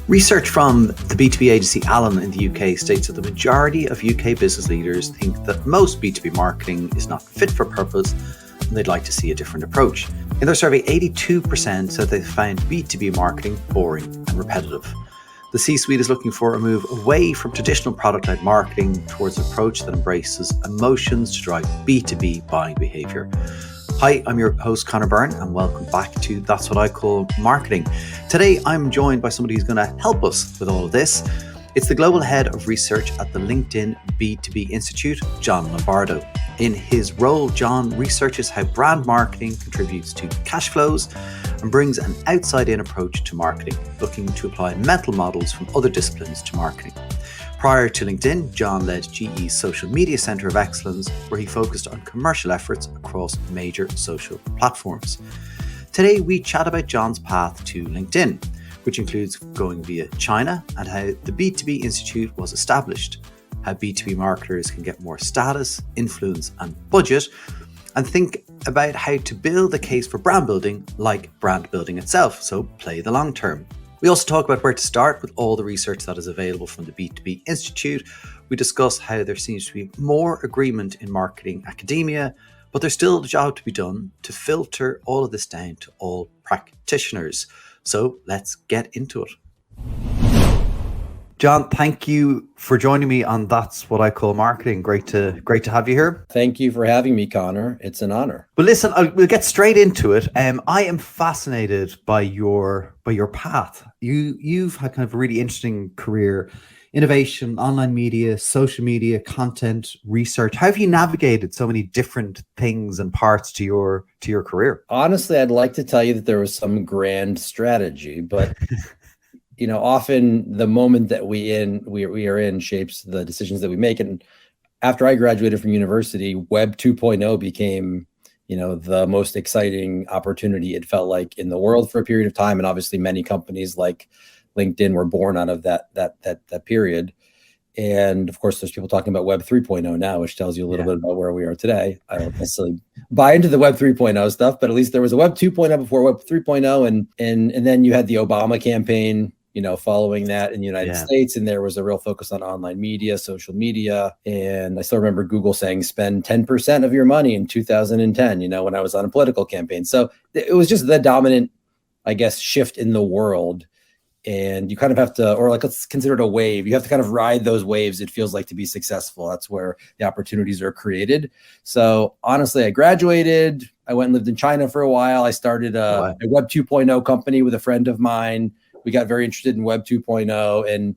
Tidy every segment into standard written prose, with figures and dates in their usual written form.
Research from the B2B agency Allen in the UK states that the majority of UK business leaders think that most B2B marketing is not fit for purpose and they'd like to see a different approach. In their survey, 82% said they found B2B marketing boring and repetitive. The C-suite is looking for a move away from traditional product-led marketing towards an approach that embraces emotions to drive B2B buying behaviour. Hi, I'm your host, Conor Byrne, and welcome back to That's What I Call Marketing. Today, I'm joined by somebody who's going to help us with all of this. It's the Global Head of Research at the LinkedIn B2B Institute, Jon Lombardo. In his role, Jon researches how brand marketing contributes to cash flows and brings an outside-in approach to marketing, looking to apply mental models from other disciplines to marketing. Prior to LinkedIn, Jon led GE's Social Media Centre of Excellence, where he focused on commercial efforts across major social platforms. Today, we chat about Jon's path to LinkedIn, which includes going via China and how the B2B Institute was established, how B2B marketers can get more status, influence, and budget, and think about how to build a case for brand building like brand building itself, so play the long term. We also talk about where to start with all the research that is available from the B2B Institute. We discuss how there seems to be more agreement in marketing academia, but there's still a job to be done to filter all of this down to all practitioners. So let's get into it. Jon, thank you for joining me on That's What I Call Marketing. Great to have you here. Thank you for having me, Conor. It's an honor. Well, listen, we'll get straight into it. I am fascinated by your path. You've had kind of a really interesting career: innovation, online media, social media, content, research. How have you navigated so many different things and parts to your career? Honestly, I'd like to tell you that there was some grand strategy, but often the moment that we are in shapes the decisions that we make. And after I graduated from university, Web 2.0 became, the most exciting opportunity it felt like in the world for a period of time. And obviously many companies like LinkedIn were born out of that period. And of course, there's people talking about Web 3.0 now, which tells you a little bit about where we are today. I don't necessarily buy into the Web 3.0 stuff, but at least there was a Web 2.0 before Web 3.0. And then you had the Obama campaign, following that in the United States. And there was a real focus on online media, social media. And I still remember Google saying, spend 10% of your money in 2010, when I was on a political campaign. So it was just the dominant, shift in the world. And you kind of have to, or let's consider it a wave. You have to kind of ride those waves, it feels like, to be successful. That's where the opportunities are created. So honestly, I graduated. I went and lived in China for a while. I started a Web 2.0 company with a friend of mine. We got very interested in Web 2.0 and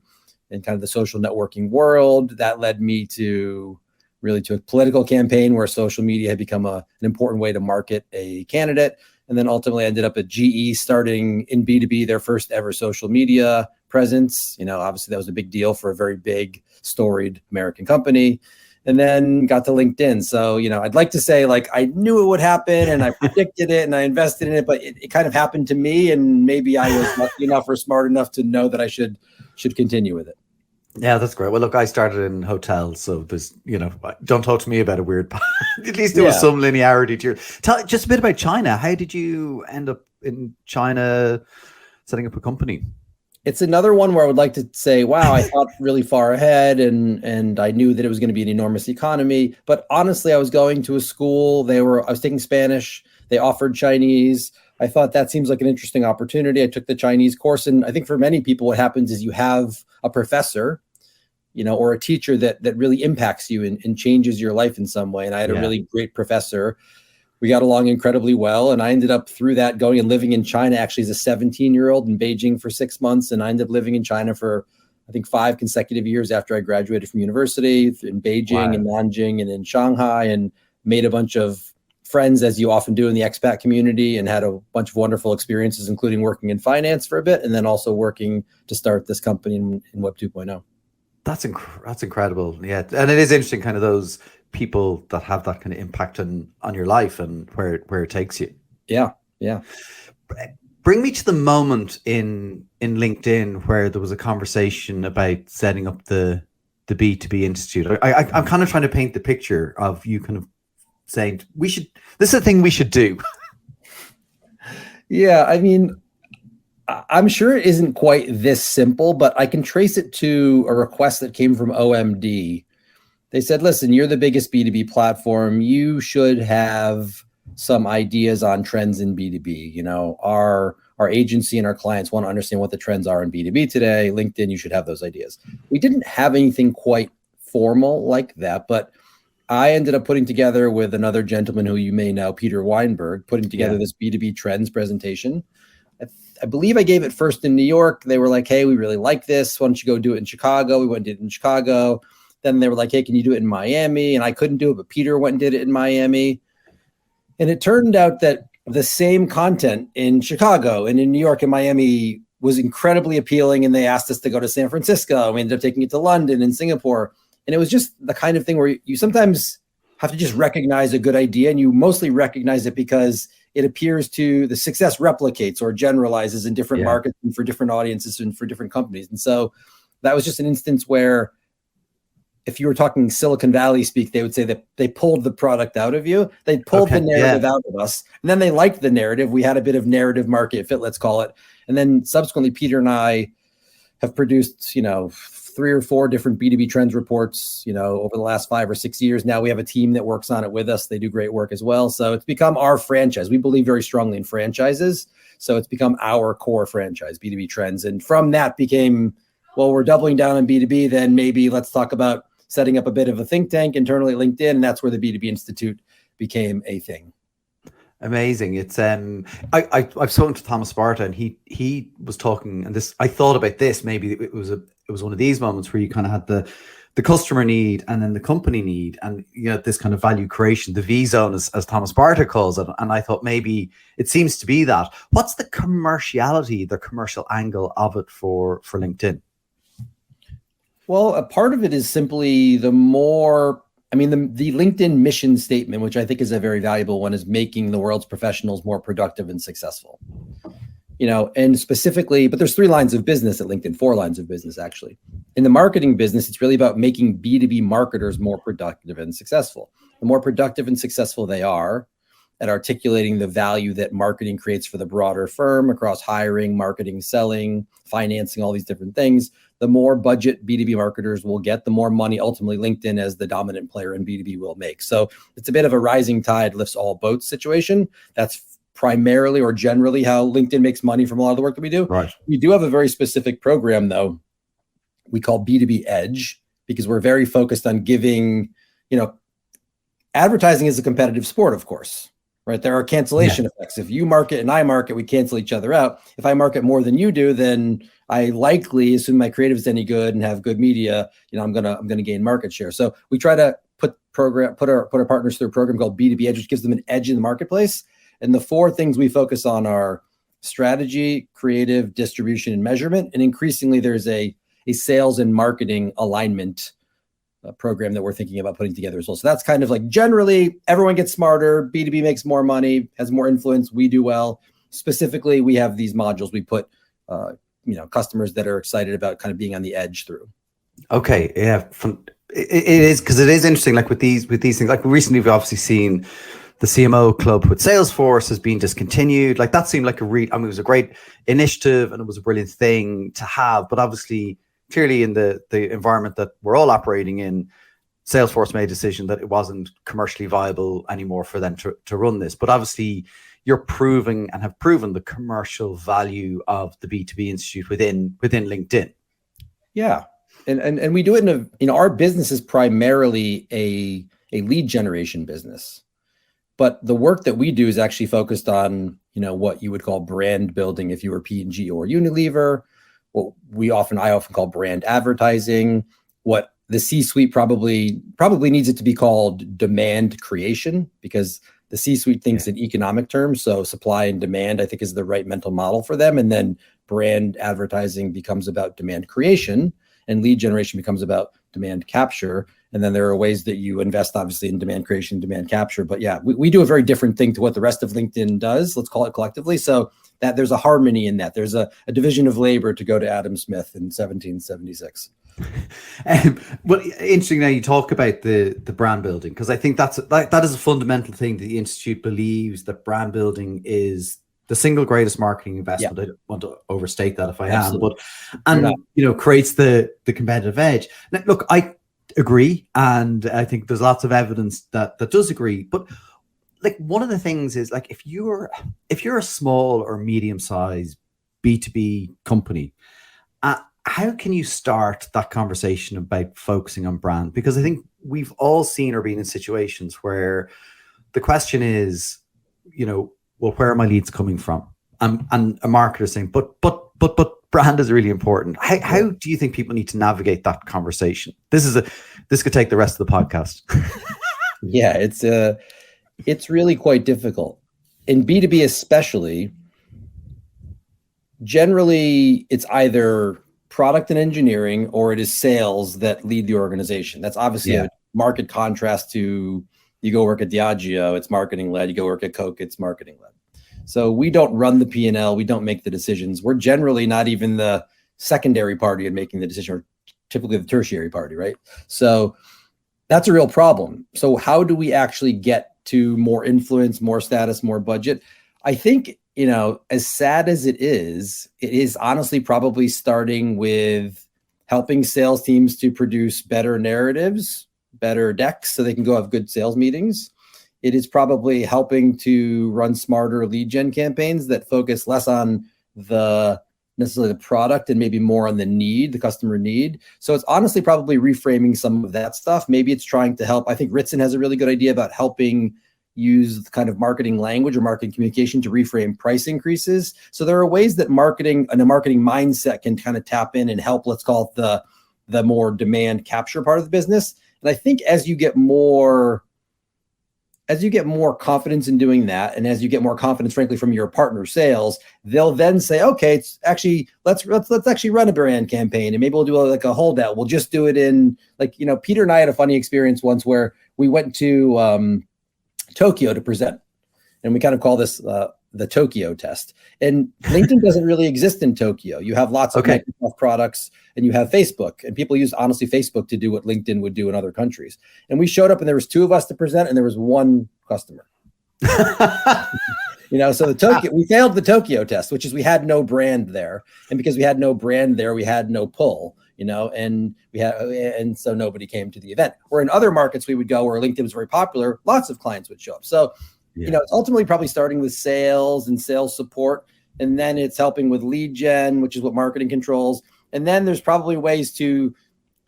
kind of the social networking world. That led me to a political campaign where social media had become an important way to market a candidate. And then ultimately I ended up at GE starting in B2B, their first ever social media presence. Obviously that was a big deal for a very big, storied American company. And then got to LinkedIn. So, I'd like to say I knew it would happen and I predicted it and I invested in it, but it kind of happened to me. And maybe I was lucky enough or smart enough to know that I should continue with it. Yeah, that's great. Well, look, I started in hotels, so there's, don't talk to me about a weird path. At least there was some linearity to your. Tell just a bit about China. How did you end up in China setting up a company? It's another one where I would like to say, wow, I thought really far ahead and I knew that it was going to be an enormous economy. But honestly, I was going to a school. I was taking Spanish. They offered Chinese. I thought that seems like an interesting opportunity. I took the Chinese course. And I think for many people, what happens is you have a professor, or a teacher that really impacts you and changes your life in some way. And I had a really great professor. We got along incredibly well. And I ended up through that going and living in China actually as a 17-year-old in Beijing for 6 months. And I ended up living in China for, I think, 5 consecutive years after I graduated from university in Beijing and Nanjing and in Shanghai, and made a bunch of friends, as you often do in the expat community, and had a bunch of wonderful experiences, including working in finance for a bit and then also working to start this company in Web 2.0. That's incredible. Yeah. And it is interesting, kind of those people that have that kind of impact on your life and where it takes you. Yeah. Bring me to the moment in LinkedIn where there was a conversation about setting up the B2B Institute. I'm kind of trying to paint the picture of you kind of saying, this is a thing we should do. Yeah, I mean, I'm sure it isn't quite this simple, but I can trace it to a request that came from OMD. They said, listen, you're the biggest B2B platform. You should have some ideas on trends in B2B. Our agency and our clients want to understand what the trends are in B2B today. LinkedIn, you should have those ideas. We didn't have anything quite formal like that, but I ended up putting together with another gentleman who you may know, Peter Weinberg, putting together this B2B trends presentation. I believe I gave it first in New York. They were like, hey, we really like this. Why don't you go do it in Chicago? We went and did it in Chicago. Then they were like, hey, can you do it in Miami? And I couldn't do it, but Peter went and did it in Miami. And it turned out that the same content in Chicago and in New York and Miami was incredibly appealing. And they asked us to go to San Francisco. We ended up taking it to London and Singapore. And it was just the kind of thing where you sometimes have to just recognize a good idea. And you mostly recognize it because it appears to the success replicates or generalizes in different markets and for different audiences and for different companies. And so that was just an instance where if you were talking Silicon Valley speak, they would say that they pulled the product out of you. They pulled the narrative out of us. And then they liked the narrative. We had a bit of narrative market fit, let's call it. And then subsequently, Peter and I have produced, 3 or 4 different B2B trends reports, over the last 5 or 6 years. Now we have a team that works on it with us. They do great work as well. So it's become our franchise. We believe very strongly in franchises. So it's become our core franchise, B2B trends. And from that became, well, we're doubling down on B2B, then maybe let's talk about setting up a bit of a think tank internally at LinkedIn. And that's where the B2B Institute became a thing. Amazing. It's I've spoken to Thomas Sparta, and he was talking, and this I thought about this. Maybe it was one of these moments where you kind of had the customer need and then the company need, and this kind of value creation, the V zone, as Thomas Sparta calls it. And I thought maybe it seems to be that. What's the commerciality, the commercial angle of it for LinkedIn? Well, a part of it is simply the LinkedIn mission statement, which I think is a very valuable one, is making the world's professionals more productive and successful. And specifically, but there's 3 lines of business at LinkedIn, 4 lines of business, actually. In the marketing business, it's really about making B2B marketers more productive and successful. The more productive and successful they are at articulating the value that marketing creates for the broader firm across hiring, marketing, selling, financing, all these different things, the more budget B2B marketers will get, the more money ultimately LinkedIn as the dominant player in B2B will make. So it's a bit of a rising tide lifts all boats situation. That's primarily or generally how LinkedIn makes money from a lot of the work that we do. Right. We do have a very specific program, though, we call B2B Edge, because we're very focused on giving, advertising is a competitive sport, of course, right? There are cancellation effects. If you market and I market, we cancel each other out. If I market more than you do, then I likely assume my creative is any good and have good media, I'm gonna gain market share. So we try to put our partners through a program called B2B Edge, which gives them an edge in the marketplace. And the 4 things we focus on are strategy, creative, distribution, and measurement. And increasingly, there's a sales and marketing alignment program that we're thinking about putting together as well. So that's kind of like generally everyone gets smarter, B2B makes more money, has more influence, we do well. Specifically, we have these modules we put customers that are excited about kind of being on the edge through. Okay, yeah, it is, because it is interesting. Like with these things, like recently we've obviously seen the CMO club with Salesforce has been discontinued. Like that seemed like it was a great initiative and it was a brilliant thing to have. But obviously, clearly in the environment that we're all operating in, Salesforce made a decision that it wasn't commercially viable anymore for them to run this. But obviously, you're proving and have proven the commercial value of the B2B Institute within LinkedIn. Yeah. And we do it our business is primarily a lead generation business. But the work that we do is actually focused on, what you would call brand building if you were P&G or Unilever. What I often call brand advertising. What the C-suite probably needs it to be called demand creation, because the C-suite thinks in economic terms. So supply and demand, I think, is the right mental model for them. And then brand advertising becomes about demand creation, and lead generation becomes about demand capture. And then there are ways that you invest, obviously, in demand creation, demand capture. But yeah, we do a very different thing to what the rest of LinkedIn does, let's call it collectively. So that there's a harmony in that. There's a division of labor, to go to Adam Smith in 1776. Well, interesting now you talk about the brand building, because I think that is a fundamental thing that the Institute believes, that brand building is the single greatest marketing Yeah, investment. I don't want to overstate that if I absolutely. am, but creates the competitive edge. Now, look, I agree, and I think there's lots of evidence that does agree. But like, one of the things is, like, if you're a small or medium sized B2B company, how can you start that conversation about focusing on brand? Because I think we've all seen or been in situations where the question is, well, where are my leads coming from? And a marketer saying, but brand is really important. How do you think people need to navigate that conversation? This could take the rest of the podcast. Yeah, it's really quite difficult. In B2B especially, generally it's either product and engineering or it is sales that lead the organization. That's obviously a market contrast to, you go work at Diageo, it's marketing led. You go work at Coke, it's marketing led. So we don't run the P&L. We don't make the decisions. We're generally not even the secondary party in making the decision, or typically the tertiary party, right? So that's a real problem. So how do we actually get to more influence, more status, more budget? I think, as sad as it is honestly probably starting with helping sales teams to produce better narratives, better decks, so they can go have good sales meetings. It is probably helping to run smarter lead gen campaigns that focus less on necessarily the product and maybe more on the customer need. So it's honestly probably reframing some of that stuff. Maybe it's trying to help. I think Ritson has a really good idea about helping use kind of marketing language or marketing communication to reframe price increases. So there are ways that marketing and a marketing mindset can kind of tap in and help, let's call it the more demand capture part of the business. And I think as you get more confidence in doing that, and as you get more confidence, frankly, from your partner sales, they'll then say, okay, it's actually, let's actually run a brand campaign, and maybe we'll do a holdout. We'll just do it in, Peter and I had a funny experience once where we went to Tokyo to present, and we kind of call this the Tokyo test. And LinkedIn doesn't really exist in Tokyo. You have lots of Microsoft products, and you have Facebook, and people use honestly Facebook to do what LinkedIn would do in other countries. And we showed up, and there was 2 of us to present, and there was 1 customer. So we failed the Tokyo test, which is we had no brand there, and because we had no brand there, we had no pull. And so nobody came to the event. Where in other markets we would go where LinkedIn was very popular, lots of clients would show up. So, it's ultimately probably starting with sales and sales support, and then it's helping with lead gen, which is what marketing controls. And then there's probably ways to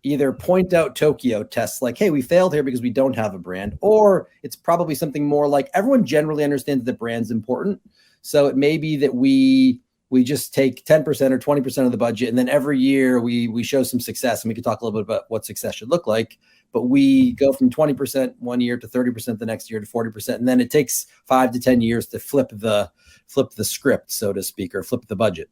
either point out Tokyo tests, like, hey, we failed here because we don't have a brand, or it's probably something more like everyone generally understands that brand's important. So it may be that we just take 10% or 20% of the budget, and then every year we show some success, and we can talk a little bit about what success should look like. But we go from 20% one year to 30% the next year to 40%, and then it takes 5 to 10 years to flip the script, so to speak, or flip the budget.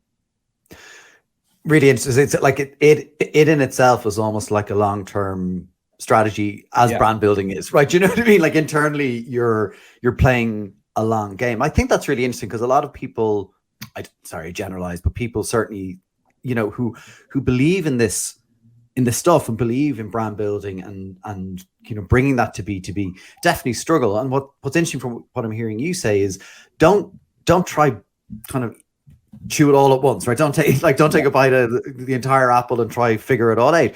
Really interesting. It's like it in itself is almost like a long-term strategy, as brand building is, right? Do you know what I mean? Like, internally, you're playing a long game. I think that's really interesting because a lot of people, I generalize, but people certainly, who believe in this stuff and believe in brand building and bringing that to B2B definitely struggle. And what's interesting from what I'm hearing you say is don't try kind of chew it all at once, right? Don't take a bite of the entire apple and try figure it all out.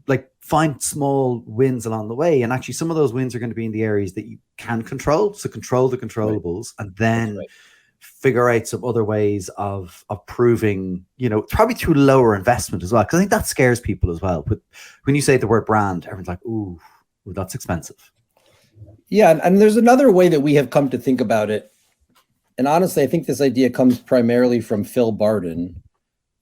Like, find small wins along the way, and actually some of those wins are going to be in the areas that you can control. So control the controllables, and then figure out some other ways of proving, probably through lower investment as well. Because I think that scares people as well. But when you say the word brand, everyone's like, ooh, that's expensive. Yeah, and there's another way that we have come to think about it. And honestly, I think this idea comes primarily from Phil Barden,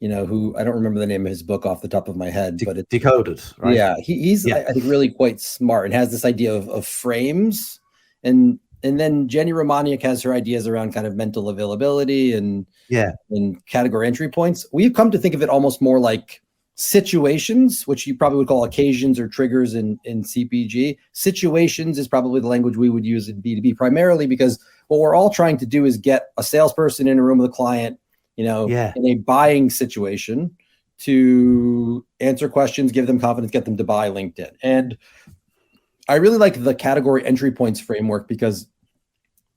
who, I don't remember the name of his book off the top of my head, but it's Decoded, right? Yeah, he's I think really quite smart and has this idea of frames, and then Jenny Romaniuk has her ideas around kind of mental availability and category entry points. We've come to think of it almost more like situations, which you probably would call occasions or triggers in CPG. Situations is probably the language we would use in B2B, primarily because what we're all trying to do is get a salesperson in a room with a client, in a buying situation, to answer questions, give them confidence, get them to buy LinkedIn. And I really like the category entry points framework because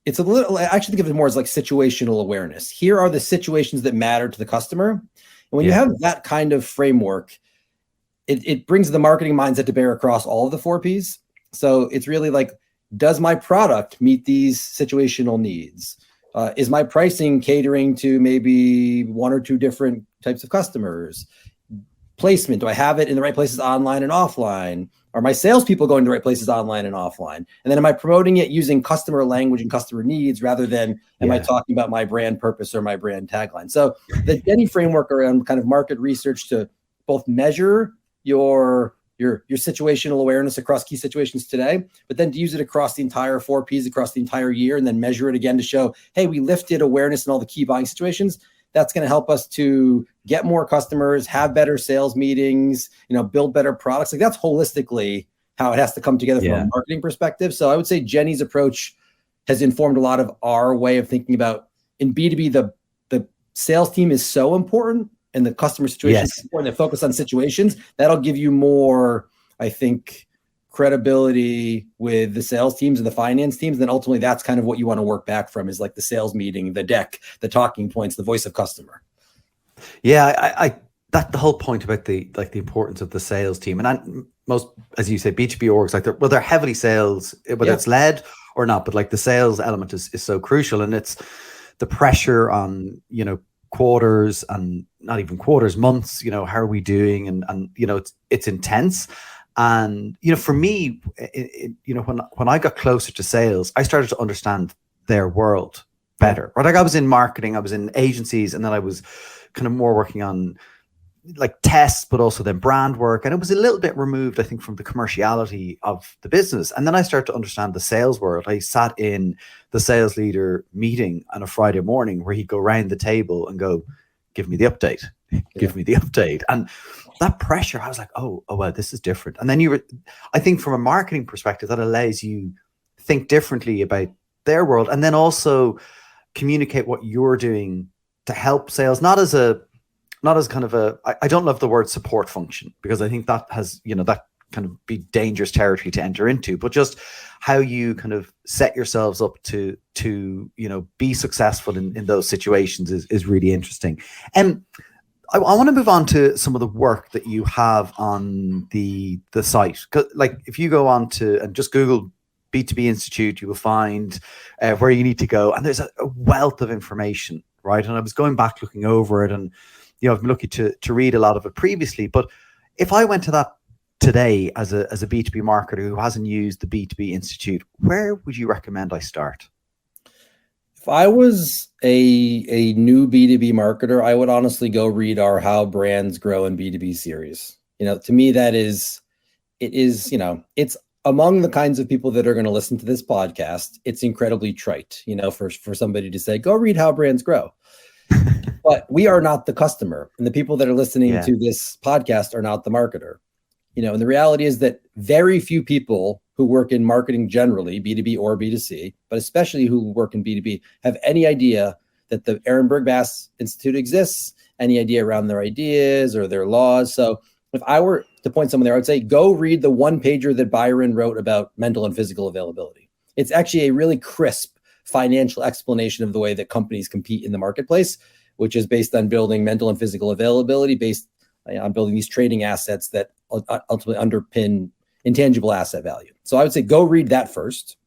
it's a little, I actually think of it more as like situational awareness. Here are the situations that matter to the customer. And when you have that kind of framework, it brings the marketing mindset to bear across all of the 4 Ps. So it's really like, does my product meet these situational needs? Is my pricing catering to maybe 1 or 2 different types of customers? Placement, do I have it in the right places online and offline? Are my salespeople going to the right places online and offline? And then am I promoting it using customer language and customer needs rather than am I talking about my brand purpose or my brand tagline? So the Jenny framework around kind of market research to both measure your situational awareness across key situations today, but then to use it across the entire 4 Ps across the entire year, and then measure it again to show, hey, we lifted awareness in all the key buying situations. That's going to help us to get more customers, have better sales meetings, build better products. Like that's holistically how it has to come together from a marketing perspective. So I would say Jenny's approach has informed a lot of our way of thinking about in B2B, the sales team is so important and the customer situation is important. They focus on situations. That'll give you more, I think, credibility with the sales teams and the finance teams. Then ultimately that's kind of what you want to work back from is like the sales meeting, the deck, the talking points, the voice of customer. Yeah, I that the whole point about the importance of the sales team, and most, as you say, B2B orgs, they're heavily sales, whether it's led or not, but like the sales element is so crucial, and it's the pressure on quarters, and not even quarters, months, how are we doing, and it's intense. And for me, when I got closer to sales, I started to understand their world better. Right, like I was in marketing, I was in agencies, and then I was kind of more working on like tests, but also then brand work, and it was a little bit removed, I think, from the commerciality of the business. And then I started to understand the sales world. I sat in the sales leader meeting on a Friday morning where he'd go around the table and go, "Give me the update, give me the update," and that pressure, I was like, oh well, this is different. And then I think from a marketing perspective, that allows you think differently about their world, and then also communicate what you're doing to help sales, not as kind of I don't love the word support function, because I think that has, that kind of be dangerous territory to enter into, but just how you kind of set yourselves up to be successful in those situations is really interesting. And I want to move on to some of the work that you have on the site. Like if you go on to and just Google B2B Institute, you will find where you need to go, and there's a wealth of information, right? And I was going back looking over it, and I've been lucky to read a lot of it previously. But if I went to that today as a B2B marketer who hasn't used the B2B Institute, where would you recommend I start? If I was a new B2B marketer, I would honestly go read our How Brands Grow in B2B series. To me, it's among the kinds of people that are going to listen to this podcast. It's incredibly trite, for somebody to say, go read How Brands Grow. But we are not the customer, and the people that are listening to this podcast are not the marketer. And the reality is that very few people who work in marketing generally, B2B or B2C, but especially who work in B2B, have any idea that the Aaron Bergbass Institute exists, any idea around their ideas or their laws. So if I were to point someone there, I would say, go read the one-pager that Byron wrote about mental and physical availability. It's actually a really crisp financial explanation of the way that companies compete in the marketplace, which is based on building mental and physical availability, based on building these trading assets that ultimately underpin intangible asset value. So I would say go read that first.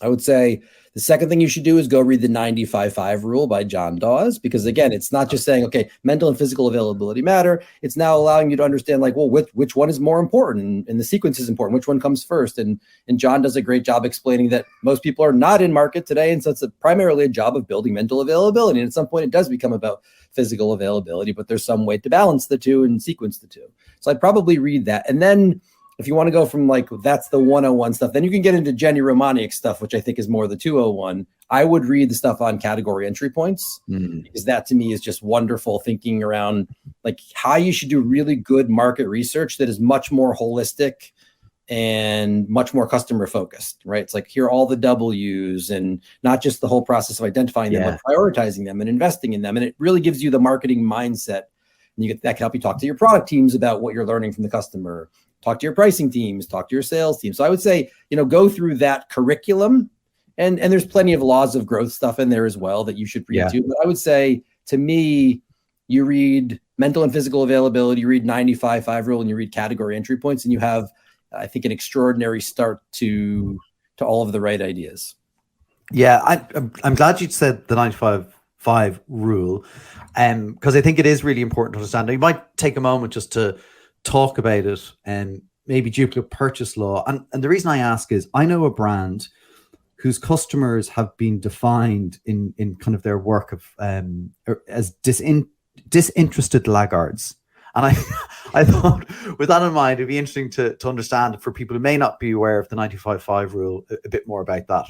I would say the second thing you should do is go read the 95-5 rule by John Dawes, because again, it's not just saying, okay, mental and physical availability matter. It's now allowing you to understand like, well, which one is more important, and the sequence is important, which one comes first. And John does a great job explaining that most people are not in market today. And so it's primarily a job of building mental availability. And at some point it does become about physical availability, but there's some way to balance the two and sequence the two. So I'd probably read that. And then if you want to go from like, that's the 101 stuff, then you can get into Jenny Romaniuk stuff, which I think is more the 201. I would read the stuff on category entry points, because that to me is just wonderful thinking around like how you should do really good market research that is much more holistic and much more customer focused, right? It's like, here are all the W's, and not just the whole process of identifying them, but prioritizing them and investing in them. And it really gives you the marketing mindset. And that can help you talk to your product teams about what you're learning from the customer, talk to your pricing teams, talk to your sales team. So I would say, go through that curriculum And there's plenty of laws of growth stuff in there as well that you should read too. But I would say, to me, you read mental and physical availability, you read 95-5 rule, and you read category entry points, and you have, I think, an extraordinary start to all of the right ideas. Yeah, I'm glad you said the 95-5 rule, because I think it is really important to understand. Now, you might take a moment just to talk about it and maybe duplicate purchase law. And the reason I ask is I know a brand whose customers have been defined in kind of their work of as disinterested laggards. And I thought, with that in mind, it'd be interesting to understand, for people who may not be aware of the 95-5 rule, a bit more about that.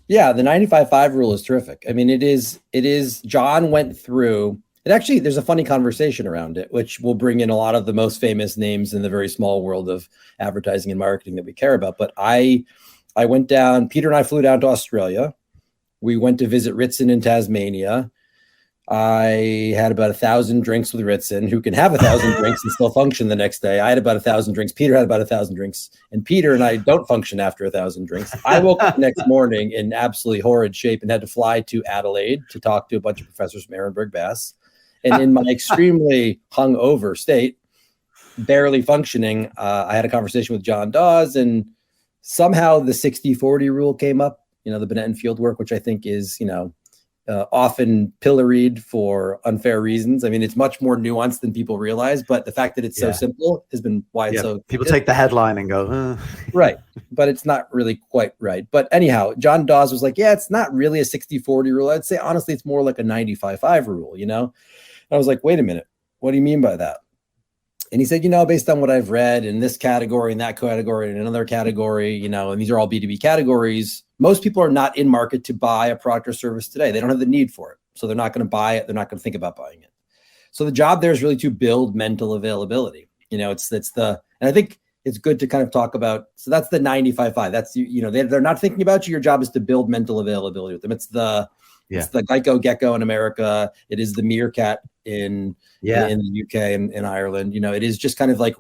Yeah, the 95-5 rule is terrific. I mean, it is, Jon went through it. Actually, there's a funny conversation around it, which will bring in a lot of the most famous names in the very small world of advertising and marketing that we care about. But I went down, Peter and I flew down to Australia. We went to visit Ritson in Tasmania. I had about 1,000 drinks with Ritson, who can have 1,000 drinks and still function the next day. I had about 1,000 drinks. Peter had about 1,000 drinks. And Peter and I don't function after 1,000 drinks. I woke up the next morning in absolutely horrid shape and had to fly to Adelaide to talk to a bunch of professors from Ehrenberg Bass. And in my extremely hungover state, barely functioning, I had a conversation with John Dawes, and somehow the 60-40 rule came up, the Benetton field work, which I think is, often pilloried for unfair reasons. I mean, it's much more nuanced than people realize, but the fact that it's so simple has been why it's so... People take the headline and go, Right. But it's not really quite right. But anyhow, John Dawes was like, yeah, it's not really a 60-40 rule. I'd say, honestly, it's more like a 95-5 rule, And I was like, wait a minute, what do you mean by that? And he said, based on what I've read in this category and that category and another category, and these are all B2B categories, most people are not in market to buy a product or service today. They don't have the need for it. So they're not going to buy it. They're not going to think about buying it. So the job there is really to build mental availability. And I think it's good to kind of talk about, so that's the 95-5. That's, they're not thinking about you. Your job is to build mental availability with them. It's the Geico Gecko in America. It is the Meerkat in the UK and in Ireland. It is just kind of like,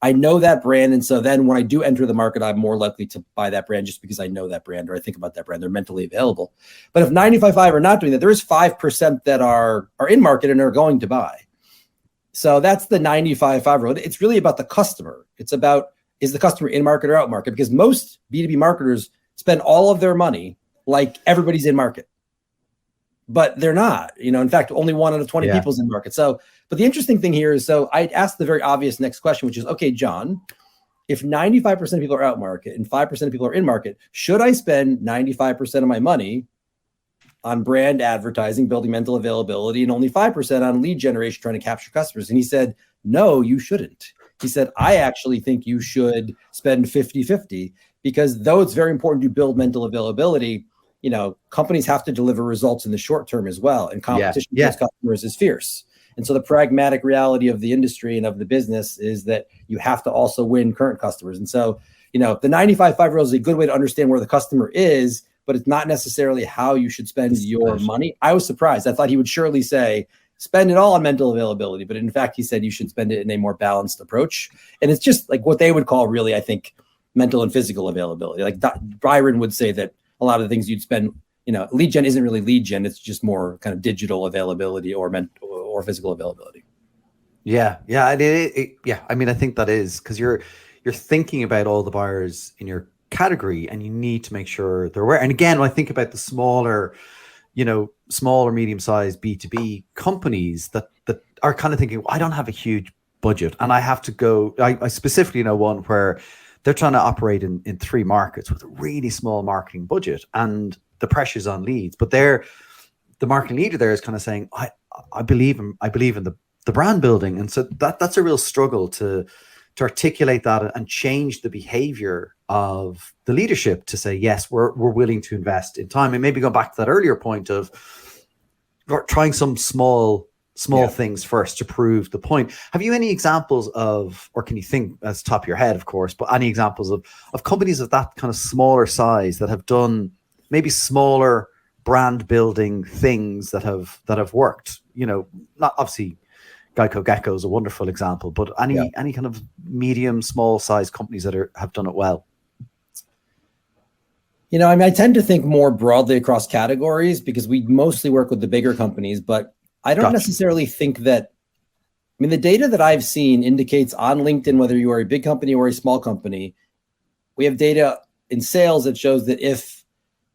I know that brand. And so then when I do enter the market, I'm more likely to buy that brand just because I know that brand or I think about that brand. They're mentally available. But if 95-5 are not doing that, there is 5% that are in market and are going to buy. So that's the 95-5 rule. It's really about the customer. It's about, is the customer in market or out market? Because most B2B marketers spend all of their money like everybody's in market. But they're not, in fact, only 1 out of 20 people's in market. So, but the interesting thing here is, so I asked the very obvious next question, which is, okay, Jon, if 95% of people are out market and 5% of people are in market, should I spend 95% of my money on brand advertising, building mental availability, and only 5% on lead generation, trying to capture customers? And he said, no, you shouldn't. He said, I actually think you should spend 50-50, because though it's very important to build mental availability, companies have to deliver results in the short term as well. And competition with customers is fierce. And so the pragmatic reality of the industry and of the business is that you have to also win current customers. And so, the 95-5 rule is a good way to understand where the customer is, but it's not necessarily how you should spend your money. I was surprised. I thought he would surely say, spend it all on mental availability. But in fact, he said you should spend it in a more balanced approach. And it's just like what they would call really, I think, mental and physical availability. Like Byron would say that a lot of the things you'd spend, lead gen isn't really lead gen. It's just more kind of digital availability or physical availability. Yeah. I mean, I think that is because you're thinking about all the buyers in your category, and you need to make sure they're aware. And again, when I think about the smaller, medium-sized B2B companies that are kind of thinking, well, I don't have a huge budget, and I have to go. I specifically know one where they're trying to operate in 3 markets with a really small marketing budget, and the pressure's on leads. But the marketing leader there is kind of saying, I believe in the brand building. And so that's a real struggle to articulate that and change the behavior of the leadership to say, yes, we're willing to invest in time. And maybe go back to that earlier point of trying some small things first to prove the point. Have you any examples of, or can you think as top of your head, of course, but any examples of companies of that kind of smaller size that have done maybe smaller brand building things that have worked? Not obviously Geico Gecko is a wonderful example, but any kind of medium, small size companies that have done it well. I mean, I tend to think more broadly across categories because we mostly work with the bigger companies, but I don't necessarily think that, I mean, the data that I've seen indicates on LinkedIn, whether you are a big company or a small company, we have data in sales that shows that if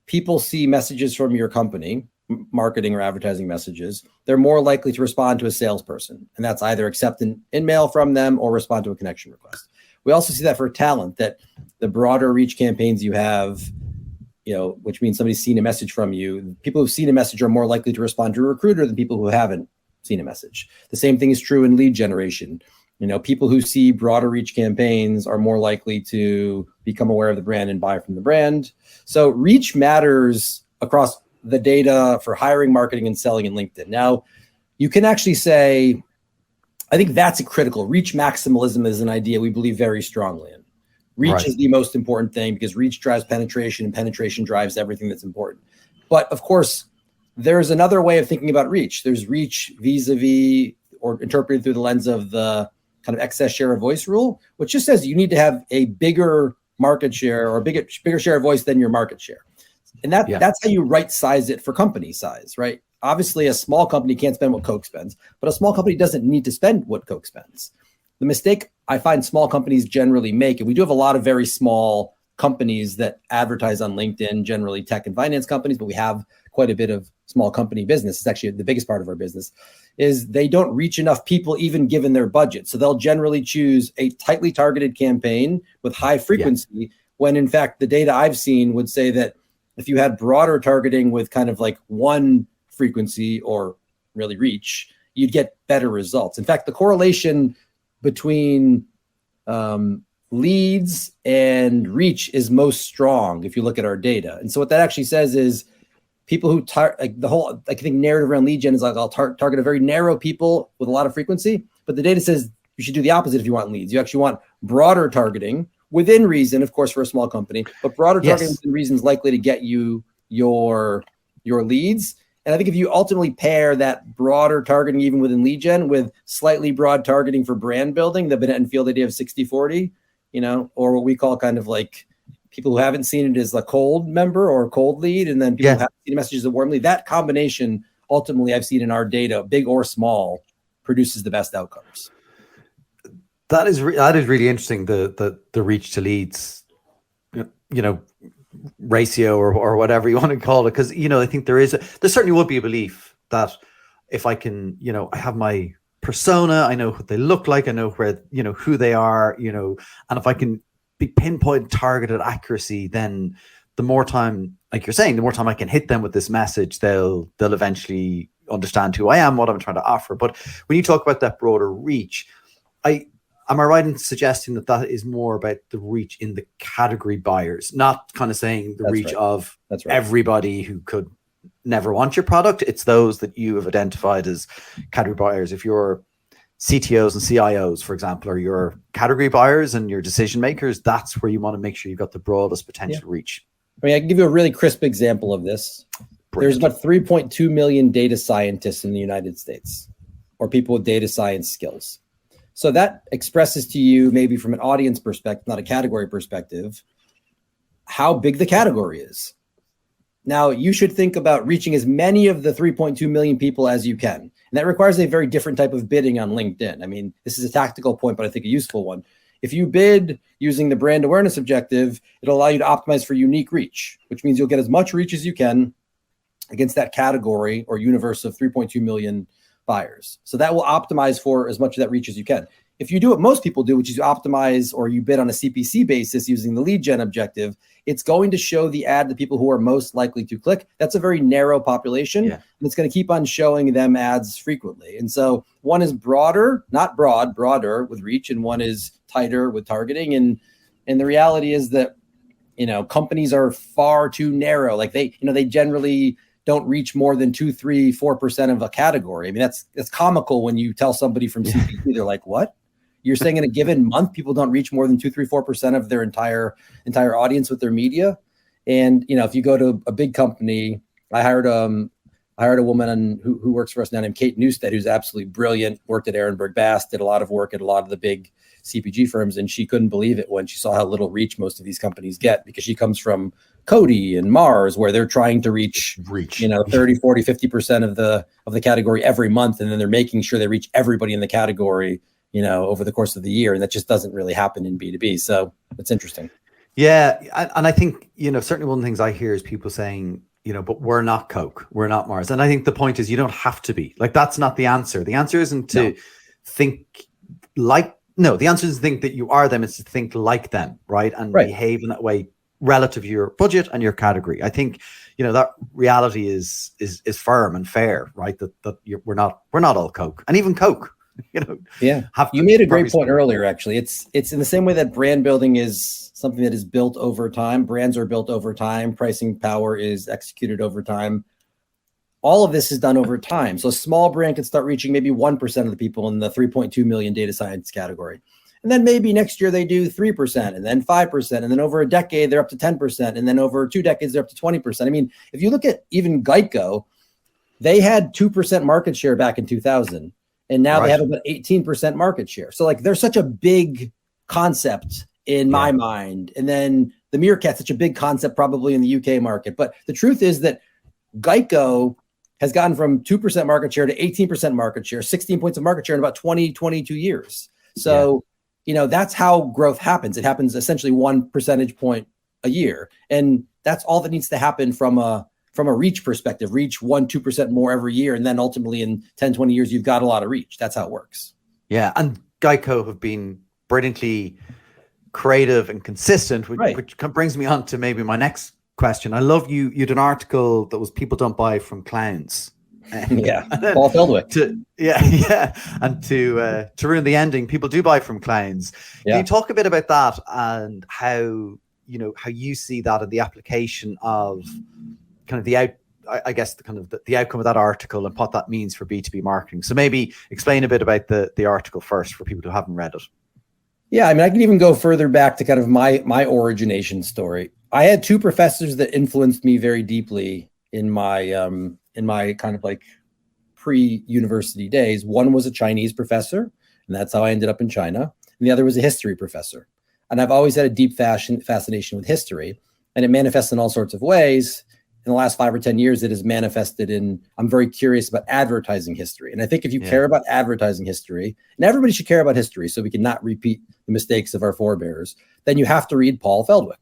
people see messages from your company, marketing or advertising messages, they're more likely to respond to a salesperson. And that's either accept an email from them or respond to a connection request. We also see that for talent, that the broader reach campaigns you have, which means somebody's seen a message from you. People who've seen a message are more likely to respond to a recruiter than people who haven't seen a message. The same thing is true in lead generation. People who see broader reach campaigns are more likely to become aware of the brand and buy from the brand. So reach matters across the data for hiring, marketing, and selling in LinkedIn. Now, you can actually say, I think that's critical. Reach maximalism is an idea we believe very strongly in. Reach is the most important thing because reach drives penetration and penetration drives everything that's important. But of course, there's another way of thinking about reach. There's reach vis-a-vis or interpreted through the lens of the kind of excess share of voice rule, which just says you need to have a bigger market share or a bigger share of voice than your market share. And that's how you right size it for company size, right? Obviously, a small company can't spend what Coke spends, but a small company doesn't need to spend what Coke spends. The mistake I find small companies generally make, and we do have a lot of very small companies that advertise on LinkedIn, generally tech and finance companies, but we have quite a bit of small company business. It's actually the biggest part of our business, is they don't reach enough people even given their budget. So they'll generally choose a tightly targeted campaign with high frequency, when in fact the data I've seen would say that if you had broader targeting with kind of like one frequency or really reach, you'd get better results. In fact, the correlation between leads and reach is most strong if you look at our data. And so what that actually says is people who the whole, I think, narrative around lead gen is like, I'll target a very narrow people with a lot of frequency, but the data says you should do the opposite if you want leads. You actually want broader targeting within reason, of course, for a small company, but broader targeting within reason is likely to get you your leads. And I think if you ultimately pair that broader targeting, even within lead gen, with slightly broad targeting for brand building, the Binet and Field idea of 60-40, or what we call kind of like people who haven't seen it as a cold member or a cold lead, and then people who haven't seen messages as a warm lead, that combination, ultimately, I've seen in our data, big or small, produces the best outcomes. That is really interesting. The reach to leads, ratio or whatever you want to call it, because I think there certainly would be a belief that if I can, I have my persona, I know what they look like, I know where who they are, and if I can be pinpoint targeted accuracy, then the more time, like you're saying, the more time I can hit them with this message, they'll eventually understand who I am, what I'm trying to offer. But when you talk about that broader reach, am I right in suggesting that is more about the reach in the category buyers, not kind of saying the reach of everybody who could never want your product? It's those that you have identified as category buyers. If you're CTOs and CIOs, for example, are your category buyers and your decision makers, that's where you want to make sure you've got the broadest potential reach. I mean, I can give you a really crisp example of this. Brilliant. There's about 3.2 million data scientists in the United States, or people with data science skills. So that expresses to you, maybe from an audience perspective, not a category perspective, how big the category is. Now, you should think about reaching as many of the 3.2 million people as you can. And that requires a very different type of bidding on LinkedIn. I mean, this is a tactical point, but I think a useful one. If you bid using the brand awareness objective, it'll allow you to optimize for unique reach, which means you'll get as much reach as you can against that category or universe of 3.2 million buyers. So that will optimize for as much of that reach as you can. If you do what most people do, which is you optimize or you bid on a CPC basis using the lead gen objective, it's going to show the ad to people who are most likely to click. That's a very narrow population, and it's going to keep on showing them ads frequently. And so one is broader, not broader with reach, and one is tighter with targeting. And the reality is that, companies are far too narrow. Like they generally don't reach more than 2, 3, 4% of a category. I mean, that's comical when you tell somebody from CPC, they're like, what? You're saying in a given month, people don't reach more than 2, 3, 4% of their entire audience with their media. And, if you go to a big company, I hired I hired a woman who works for us now named Kate Newstead, who's absolutely brilliant, worked at Ehrenberg Bass, did a lot of work at a lot of the big CPG firms. And she couldn't believe it when she saw how little reach most of these companies get, because she comes from Coty and Mars, where they're trying to reach 30, 40, 50% of the category every month. And then they're making sure they reach everybody in the category, over the course of the year. And that just doesn't really happen in B2B. So it's interesting. Yeah. And I think, certainly one of the things I hear is people saying, but we're not Coke, we're not Mars. And I think the point is, you don't have to be. Like, that's not the answer. The answer isn't to think like, the answer isn't to think that you are them. It's to think like them, right? And behave in that way relative to your budget and your category. I think, that reality is firm and fair, right? That we're not all Coke, and even Coke. You made a great point earlier. Actually, it's in the same way that brand building is something that is built over time. Brands are built over time. Pricing power is executed over time. All of this is done over time. So a small brand can start reaching maybe 1% of the people in the 3.2 million data science category. And then maybe next year they do 3%, and then 5%. And then over a decade, they're up to 10%. And then over 2 decades, they're up to 20%. I mean, if you look at even Geico, they had 2% market share back in 2000. And now they have about 18% market share. So like, they're such a big concept in my mind. And then the Meerkat's such a big concept probably in the UK market. But the truth is that Geico has gotten from 2% market share to 18% market share, 16 points of market share in about 22 years. So, that's how growth happens. It happens essentially 1 percentage point a year. And that's all that needs to happen from a reach perspective. Reach 1-2% more every year. And then ultimately in 10-20 years, you've got a lot of reach. That's how it works. Yeah. And Geico have been brilliantly creative and consistent, which brings me on to maybe my next question. I love you did an article that was people don't buy from clowns. Paul Feldwick. And to ruin the ending, people do buy from clowns. Can you talk a bit about that and how you see that in the application of kind of the outcome of that article and what that means for B2B marketing? So maybe explain a bit about the article first for people who haven't read it. Yeah, I mean, I can even go further back to kind of my origination story. I had 2 professors that influenced me very deeply in my kind of like pre-university days. One was a Chinese professor, and that's how I ended up in China. And the other was a history professor. And I've always had a deep fascination with history, and it manifests in all sorts of ways. In the last 5 or 10 years, it has manifested in, I'm very curious about advertising history. And I think if you care about advertising history, and everybody should care about history so we can not repeat the mistakes of our forebears, then you have to read Paul Feldwick.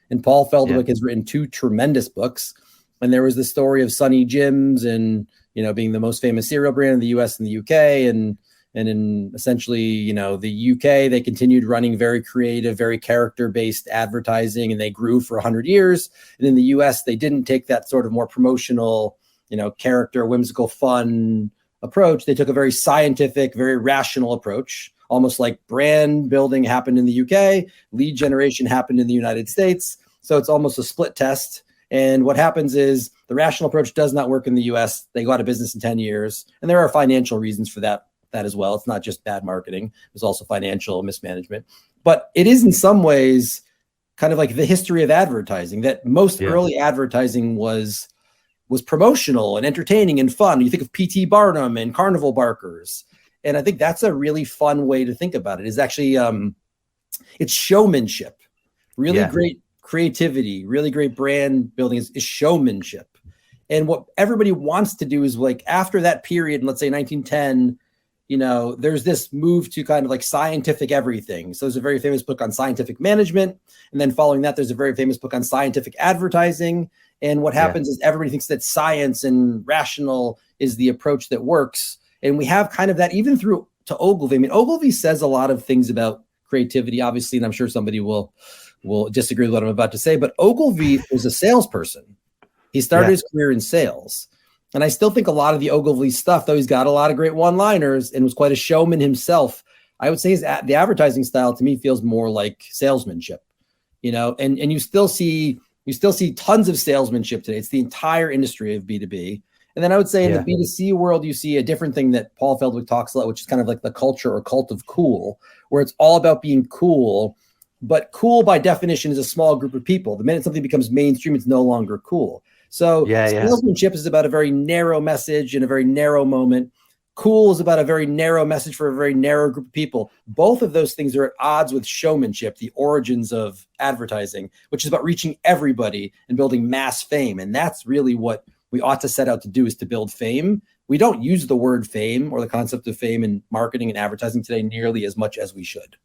And Paul Feldwick has written 2 tremendous books. And there was the story of Sunny Jim's and, being the most famous cereal brand in the US and the UK. And in essentially, the UK, they continued running very creative, very character-based advertising, and they grew for 100 years. And in the US, they didn't take that sort of more promotional, character, whimsical, fun approach. They took a very scientific, very rational approach, almost like brand building happened in the UK, lead generation happened in the United States. So it's almost a split test. And what happens is the rational approach does not work in the US. They go out of business in 10 years. And there are financial reasons for that as well. It's not just bad marketing. There's also financial mismanagement. But it is in some ways kind of like the history of advertising, that most early advertising was promotional and entertaining and fun. You think of P.T. Barnum and Carnival Barkers. And I think that's a really fun way to think about it. Is actually, it's showmanship, really great creativity, really great brand building is showmanship. And what everybody wants to do is, like, after that period, let's say 1910, there's this move to kind of like scientific everything. So there's a very famous book on scientific management. And then following that, there's a very famous book on scientific advertising. And what happens is everybody thinks that science and rational is the approach that works. And we have kind of that even through to Ogilvy. I mean, Ogilvy says a lot of things about creativity, obviously, and I'm sure somebody will disagree with what I'm about to say, but Ogilvy was a salesperson. He started his career in sales. And I still think a lot of the Ogilvy stuff, though he's got a lot of great one-liners and was quite a showman himself, I would say the advertising style to me feels more like salesmanship, and you still see tons of salesmanship today. It's the entire industry of B2B. And then I would say in the B2C world, you see a different thing that Paul Feldwick talks a lot, which is kind of like the culture or cult of cool, where it's all about being cool. But cool by definition is a small group of people. The minute something becomes mainstream, it's no longer cool. So Yeah, yeah. salesmanship is about a very narrow message in a very narrow moment. Cool is about a very narrow message for a very narrow group of people. Both of those things are at odds with showmanship, the origins of advertising, which is about reaching everybody and building mass fame. And that's really what we ought to set out to do, is to build fame. We don't use the word fame or the concept of fame in marketing and advertising today nearly as much as we should.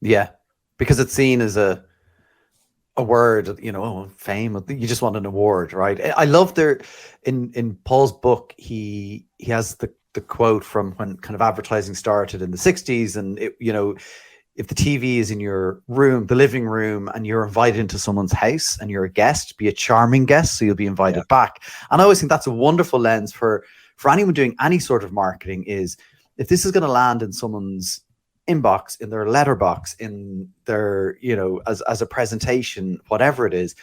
Yeah, because it's seen as a word, you know, oh, fame. You just want an award, right? I love in Paul's book. He has the quote from when kind of advertising started in the 60s, and it, you know, if the TV is in your room, the living room, and you're invited into someone's house and you're a guest, be a charming guest, so you'll be invited back. And I always think that's a wonderful lens for anyone doing any sort of marketing, is if this is going to land in someone's inbox, in their letterbox, in their, you know, as a presentation, whatever it is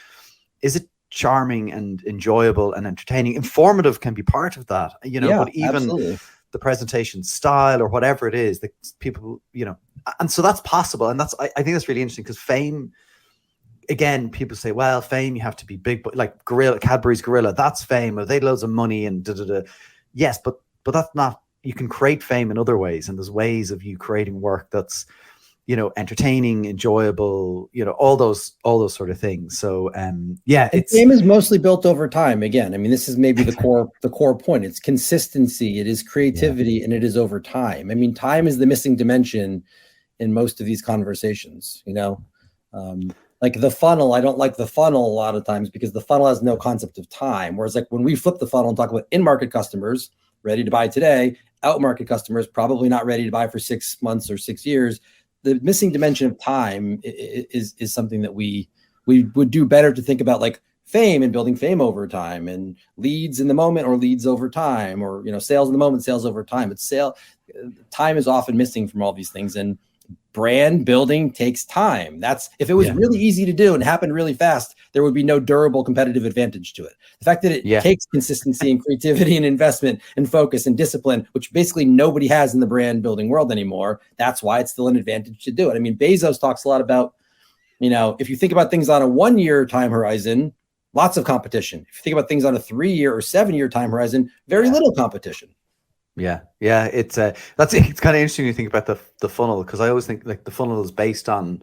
it charming and enjoyable and entertaining? Informative can be part of that, you know, but even absolutely, the presentation style or whatever it is that people, you know, and so that's possible. And that's, I think that's really interesting, because fame, again, people say, well, fame, you have to be big, but like Cadbury's Gorilla, that's fame, or they loads of money and da-da-da. Yes, but that's not, you can create fame in other ways, and there's ways of you creating work that's, you know, entertaining, enjoyable, you know, all those sort of things. So yeah, it's fame is mostly built over time. Again, I mean, this is maybe the core point. It's consistency, it is creativity, and it is over time. I mean, time is the missing dimension in most of these conversations, you know. Like the funnel, I don't like the funnel a lot of times because the funnel has no concept of time. Whereas like when we flip the funnel and talk about in-market customers ready to buy today, out-market customers probably not ready to buy for 6 months or 6 years, the missing dimension of time is something that we would do better to think about, like fame and building fame over time, and leads in the moment or leads over time, or, you know, sales in the moment, sales over time. Time is often missing from all these things, and brand building takes time. That's, if it was really easy to do and happened really fast, there would be no durable competitive advantage to it. The fact that it takes consistency and creativity and investment and focus and discipline, which basically nobody has in the brand building world anymore, that's why it's still an advantage to do it. I mean, Bezos talks a lot about, you know, if you think about things on a 1-year time horizon, lots of competition. If you think about things on a 3-year or 7-year time horizon, very little competition. Yeah, it's kind of interesting to think about the funnel, because I always think like the funnel is based on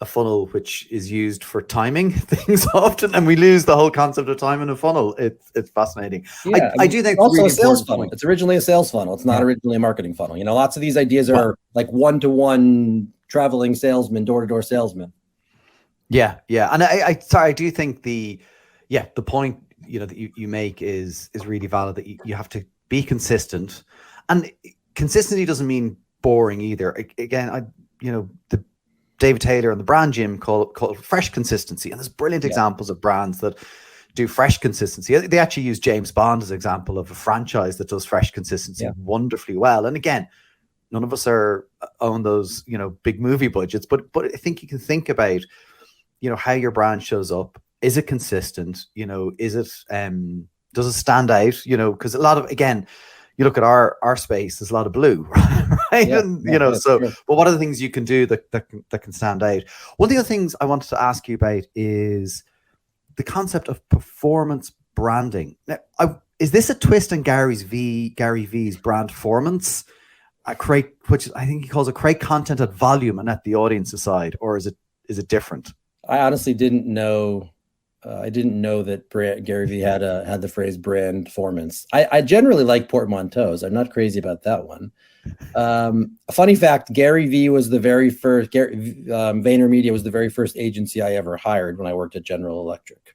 a funnel which is used for timing things often, and we lose the whole concept of time in a funnel. It's fascinating. Yeah, I do think it's also really a sales funnel. It's originally a sales funnel. It's not originally a marketing funnel. You know, lots of these ideas are like one-to-one traveling salesman, door-to-door salesman. Yeah, and I do think the point, you know, that you make is really valid, that you have to be consistent, and consistency doesn't mean boring either. Again, the David Taylor and the brand gym call it fresh consistency, and there's brilliant examples of brands that do fresh consistency. They actually use James Bond as an example of a franchise that does fresh consistency wonderfully well. And again, none of us own those, you know, big movie budgets, but I think you can think about, you know, how your brand shows up. Is it consistent? You know, is it does it stand out? You know, because a lot of, again, you look at our space, there's a lot of blue, right? And you know, but what are the things you can do that can stand out? One of the other things I wanted to ask you about is the concept of performance branding. Now, is this a twist on Gary V's brand performance? Which I think he calls it create content at volume and at the audience's side, or is it different? I honestly didn't know. I didn't know that Gary Vee had the phrase brand performance. I generally like portmanteaus. I'm not crazy about that one. A funny fact: Gary Vee was the very first. VaynerMedia was the very first agency I ever hired when I worked at General Electric,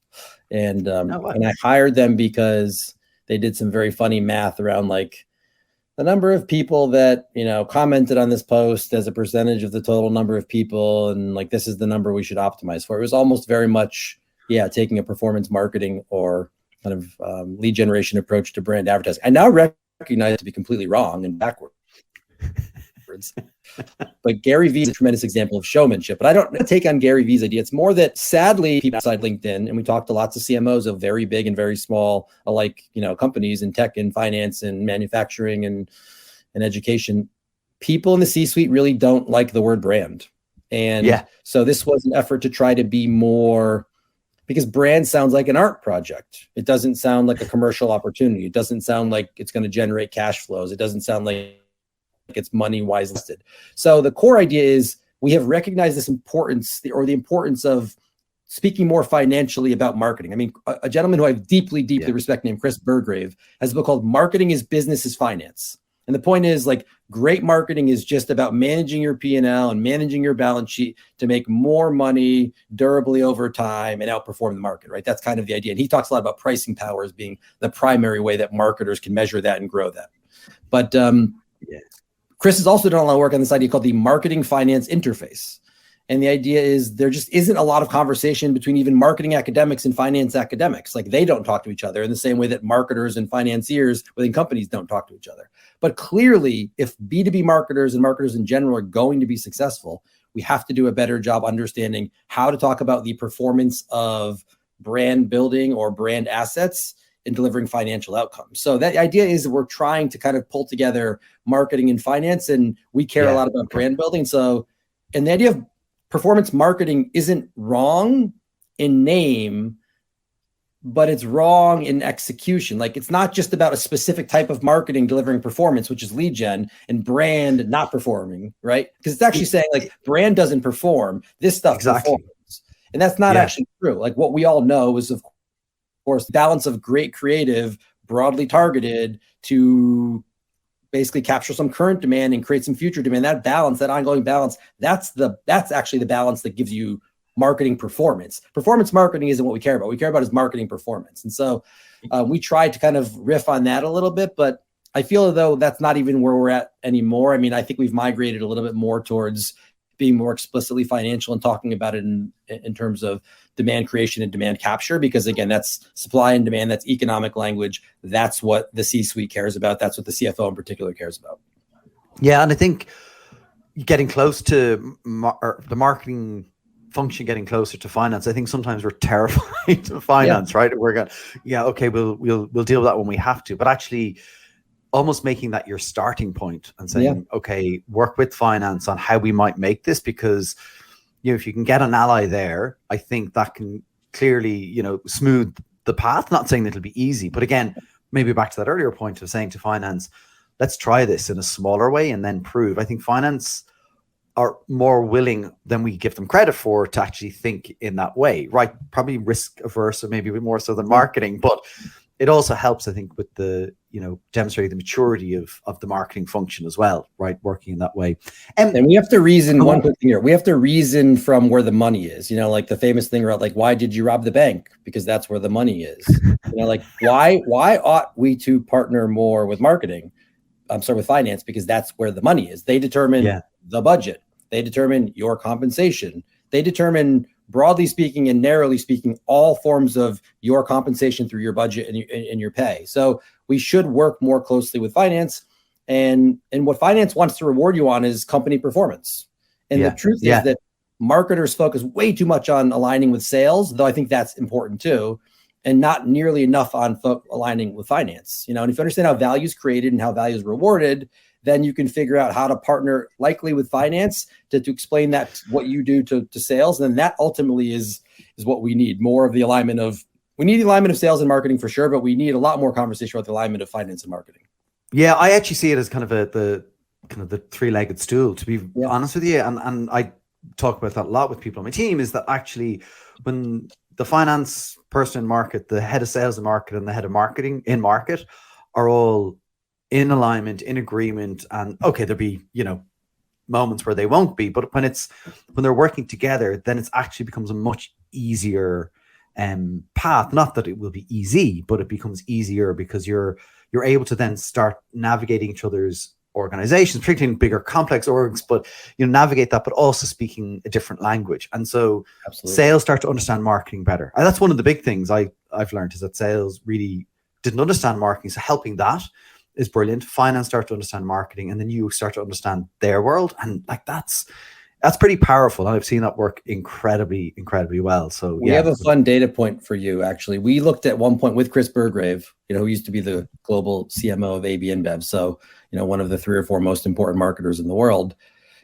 and I hired them because they did some very funny math around like the number of people that, you know, commented on this post as a percentage of the total number of people, and like this is the number we should optimize for. It was almost very much taking a performance marketing or kind of lead generation approach to brand advertising. I now recognize it to be completely wrong and backwards. But Gary Vee is a tremendous example of showmanship. But I don't take on Gary Vee's idea. It's more that sadly, people outside LinkedIn, and we talked to lots of CMOs of very big and very small alike, you know, companies in tech and finance and manufacturing and education. People in the C-suite really don't like the word brand. And so this was an effort to try to be more Because brand sounds like an art project. It doesn't sound like a commercial opportunity. It doesn't sound like it's going to generate cash flows. It doesn't sound like it's money wise listed. So the core idea is we have recognized this importance, or the importance of speaking more financially about marketing. I mean, a gentleman who I deeply respect named Chris Burgrave has a book called Marketing is Business is Finance. And the point is, like, great marketing is just about managing your P&L and managing your balance sheet to make more money durably over time and outperform the market, right? That's kind of the idea. And he talks a lot about pricing power as being the primary way that marketers can measure that and grow that. But Chris has also done a lot of work on this idea called the marketing finance interface. And the idea is there just isn't a lot of conversation between even marketing academics and finance academics. Like, they don't talk to each other in the same way that marketers and financiers within companies don't talk to each other. But clearly, if B2B marketers and marketers in general are going to be successful, we have to do a better job understanding how to talk about the performance of brand building or brand assets in delivering financial outcomes. So that idea is that we're trying to kind of pull together marketing and finance, and we care a lot about brand building. So, and the idea of performance marketing isn't wrong in name, but it's wrong in execution. Like, it's not just about a specific type of marketing delivering performance, which is lead gen, and brand not performing, right? Because it's actually saying, like, brand doesn't perform, this stuff performs. And that's not actually true. Like, what we all know is, of course, balance of great creative, broadly targeted to basically capture some current demand and create some future demand. That balance, that ongoing balance, that's actually the balance that gives you marketing performance. Performance marketing isn't what we care about. What we care about is marketing performance. And so we tried to kind of riff on that a little bit, but I feel as though that's not even where we're at anymore. I mean, I think we've migrated a little bit more towards being more explicitly financial and talking about it in terms of demand creation and demand capture, because again, that's supply and demand, that's economic language. That's what the C-suite cares about. That's what the CFO in particular cares about. Yeah. And I think getting close to the marketing function, getting closer to finance, I think sometimes we're terrified of finance, right? We're going, okay, we'll deal with that when we have to, but actually almost making that your starting point and saying, okay, work with finance on how we might make this, because if you can get an ally there, I think that can clearly, smooth the path. Not saying that it'll be easy, but again, maybe back to that earlier point of saying to finance, let's try this in a smaller way and then prove. I think finance are more willing than we give them credit for to actually think in that way, right? Probably risk averse, or maybe a bit more so than marketing, but it also helps, I think, with the, demonstrating the maturity of the marketing function as well, right? Working in that way. And we have to reason, one quick thing here, we have to reason from where the money is, like the famous thing about, like, why did you rob the bank? Because that's where the money is. Like, why ought we to partner more with marketing? With finance, because that's where the money is. They determine the budget. They determine your compensation. They determine, broadly speaking and narrowly speaking, all forms of your compensation through your budget and your pay. So we should work more closely with finance. And what finance wants to reward you on is company performance. And the truth is that marketers focus way too much on aligning with sales, though I think that's important too, and not nearly enough on aligning with finance. And if you understand how value is created and how value is rewarded, then you can figure out how to partner likely with finance to explain that, what you do to sales. And then that ultimately is what we need, more of the alignment of, we need the alignment of sales and marketing for sure, but we need a lot more conversation about the alignment of finance and marketing. Yeah, I actually see it as kind of the three-legged stool, to be honest with you. And I talk about that a lot with people on my team, is that actually when the finance person in market, the head of sales in market, and the head of marketing in market are all in alignment, in agreement, and okay, there'll be, moments where they won't be, but when they're working together, then it's actually becomes a much easier path. Not that it will be easy, but it becomes easier because you're able to then start navigating each other's organizations, particularly in bigger complex orgs, but navigate that, but also speaking a different language. And so sales start to understand marketing better. And that's one of the big things I've learned, is that sales really didn't understand marketing. So helping that is brilliant. Finance start to understand marketing, and then you start to understand their world. And like, that's pretty powerful. And I've seen that work incredibly, incredibly well. So we have a fun data point for you. Actually, we looked at one point with Chris Burgrave, who used to be the global CMO of AB InBev. So, one of the 3 or 4 most important marketers in the world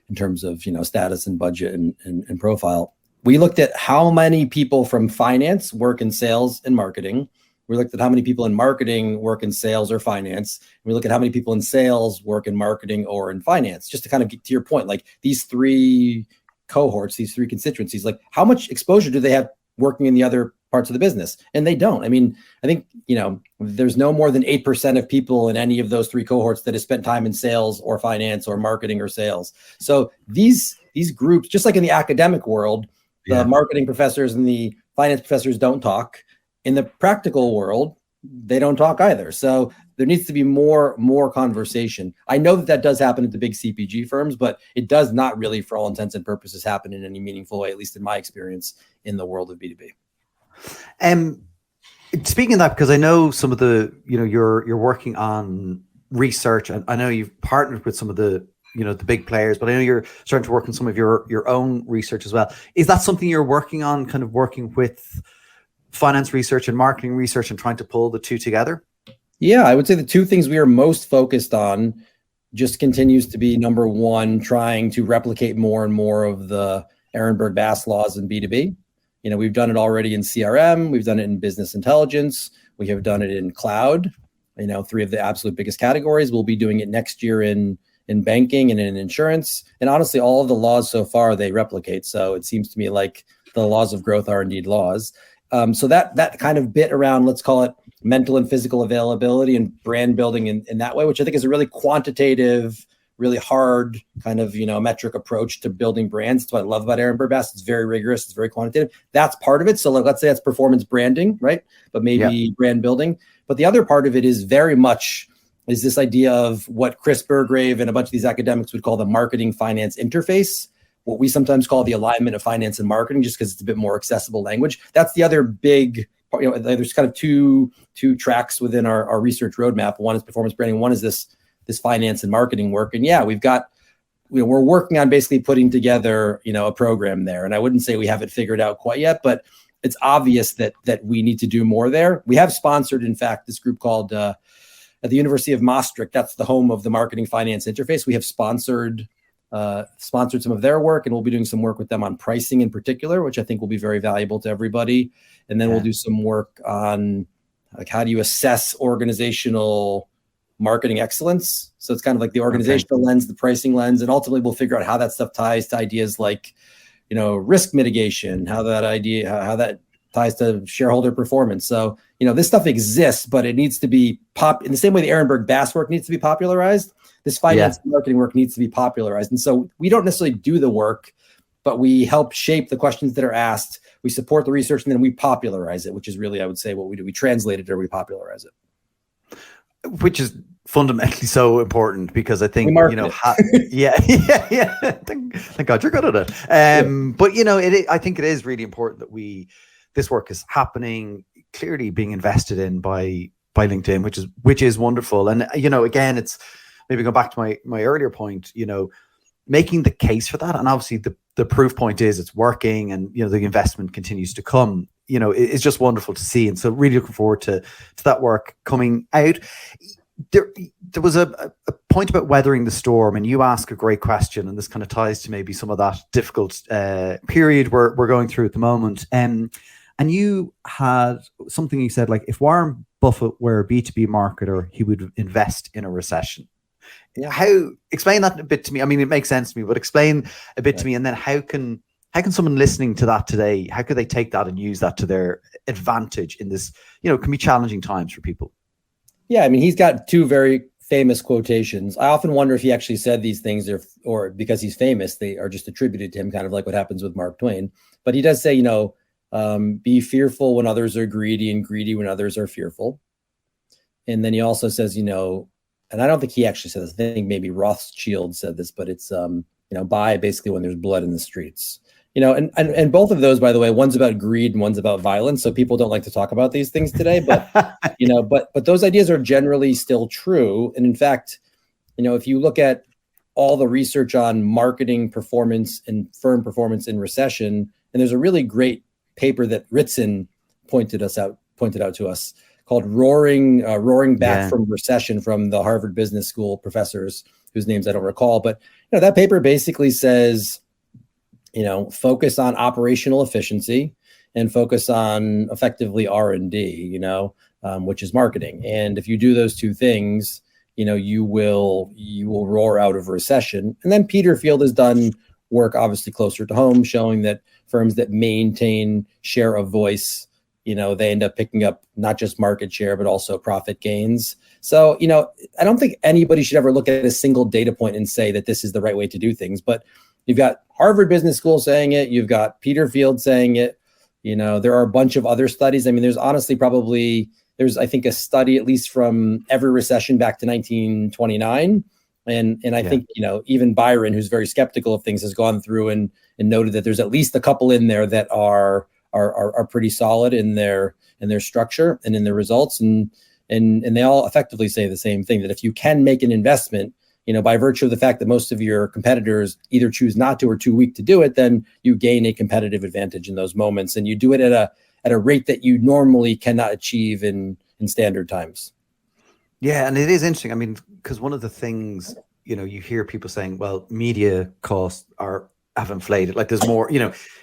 in terms of, status and budget and profile. We looked at how many people from finance work in sales and marketing. We looked at how many people in marketing work in sales or finance. We look at how many people in sales work in marketing or in finance, just to kind of get to your point, like these three cohorts, these three constituencies, like how much exposure do they have working in the other parts of the business? And they don't. I mean, I think, there's no more than 8% of people in any of those three cohorts that have spent time in sales or finance or marketing or sales. So these groups, just like in the academic world, the marketing professors and the finance professors don't talk. In the practical world, they don't talk either. So there needs to be more conversation. I know that does happen at the big CPG firms, but it does not really, for all intents and purposes, happen in any meaningful way, at least in my experience in the world of B2B. Speaking of that, because I know some of the, you're working on research, and I know you've partnered with some of the, the big players, but I know you're starting to work on some of your own research as well. Is that something you're working on, kind of working with finance research and marketing research and trying to pull the two together? Yeah, I would say the two things we are most focused on just continues to be, number one, trying to replicate more and more of the Ehrenberg-Bass laws in B2B. We've done it already in CRM. We've done it in business intelligence. We have done it in cloud, three of the absolute biggest categories. We'll be doing it next year in banking and in insurance. And honestly, all of the laws so far, they replicate. So it seems to me like the laws of growth are indeed laws. So that kind of bit around, let's call it mental and physical availability and brand building in that way, which I think is a really quantitative, really hard kind of, metric approach to building brands. That's what I love about Ehrenberg-Bass. It's very rigorous. It's very quantitative. That's part of it. So let's say that's performance branding, right? But maybe brand building. But the other part of it is very much is this idea of what Chris Burgrave and a bunch of these academics would call the marketing finance interface, what we sometimes call the alignment of finance and marketing, just because it's a bit more accessible language. That's the other big, there's kind of two tracks within our research roadmap. One is performance branding. One is this finance and marketing work. And we're working on basically putting together, a program there. And I wouldn't say we have it figured out quite yet, but it's obvious that we need to do more there. We have sponsored, in fact, this group called at the University of Maastricht. That's the home of the marketing finance interface. We have sponsored some of their work, and we'll be doing some work with them on pricing in particular, which I think will be very valuable to everybody. And then we'll do some work on like how do you assess organizational marketing excellence. So it's kind of like the organizational lens, the pricing lens, and ultimately we'll figure out how that stuff ties to ideas like, risk mitigation, how that ties to shareholder performance. So, this stuff exists, but it needs to be in the same way the Ehrenberg-Bass work needs to be popularized. This finance and marketing work needs to be popularized. And so we don't necessarily do the work, but we help shape the questions that are asked. We support the research, and then we popularize it, which is really, I would say, what we do. We translate it or we popularize it. Which is fundamentally so important, because I think, thank God you're good at it. But, I think it is really important that this work is happening, clearly being invested in by LinkedIn, which is wonderful. And, again, it's maybe go back to my earlier point, making the case for that. And obviously the proof point is it's working, and, the investment continues to come, it's just wonderful to see. And so really looking forward to that work coming out. There was a point about weathering the storm, and you ask a great question, and this kind of ties to maybe some of that difficult period we're going through at the moment. And you had something you said, like, if Warren Buffett were a B2B marketer, he would invest in a recession. Explain that a bit to me. I mean, it makes sense to me, but explain a bit to me. And then how can someone listening to that today, how could they take that and use that to their advantage in this, can be challenging times for people? Yeah, I mean, he's got two very famous quotations. I often wonder if he actually said these things or because he's famous, they are just attributed to him, kind of like what happens with Mark Twain. But he does say, be fearful when others are greedy, and greedy when others are fearful. And then he also says, and I don't think he actually said this. I think maybe Rothschild said this, but it's, buy basically when there's blood in the streets. And both of those, by the way, one's about greed and one's about violence. So people don't like to talk about these things today, but, but those ideas are generally still true. And in fact, if you look at all the research on marketing performance and firm performance in recession, and there's a really great paper that Ritson pointed out to us called Roaring Back from Recession, from the Harvard Business School professors whose names I don't recall. But that paper basically says focus on operational efficiency and focus on effectively R&D, which is marketing. And if you do those two things, you will roar out of a recession. And then Peterfield has done work obviously closer to home, showing that firms that maintain share of voice, they end up picking up not just market share, but also profit gains. So, I don't think anybody should ever look at a single data point and say that this is the right way to do things. But you've got Harvard Business School saying it. You've got Peterfield saying it. There are a bunch of other studies. I mean, there's honestly there's, I think, a study at least from every recession back to 1929. And I think, even Byron, who's very skeptical of things, has gone through and noted that there's at least a couple in there that are pretty solid in their structure and in their results. And they all effectively say the same thing, that if you can make an investment, by virtue of the fact that most of your competitors either choose not to or too weak to do it, then you gain a competitive advantage in those moments. And you do it at a rate that you normally cannot achieve in standard times. Yeah, and it is interesting. I mean, because one of the things, you hear people saying, well, media costs have inflated. Like there's more,